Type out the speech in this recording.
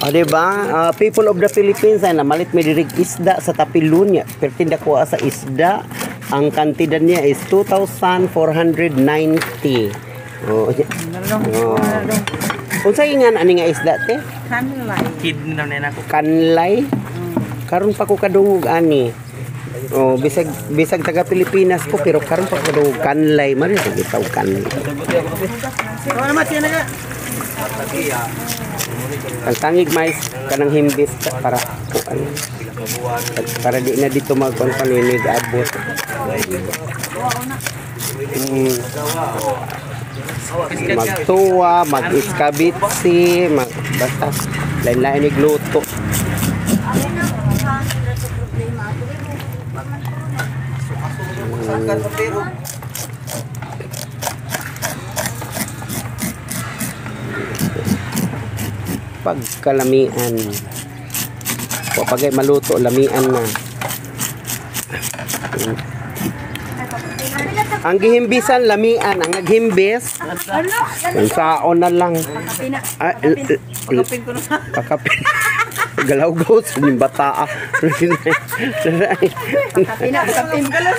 O, diba? People of the Philippines ay namalit may dirig isda sa tapilon niya. Pertinda ko sa isda. Ang kantidad niya is 2,490. Oh. Kung sa ingan, ani nga isda, te? Kanlay. Kid na ako. Kanlay? Karon pa ko kadungog, ani. Oh, bisag taga Pilipinas ko, pero karon pa ko kadungog kanlay. Mari sa gitaw kanlay. Ang tangig mais kanang himbis para po ano. Para di na dito magkonpaninig abot. Magtuwa, mag-iskabitsi, basta lain-lain igluto. Pagkalamian. Pagay maluto, lamian na. Ang gihimbisan, lamian. Ang naghimbis, yung saon na lang. Pakapin. Galaw-gaw sa yung bata. Pakapin ka lang.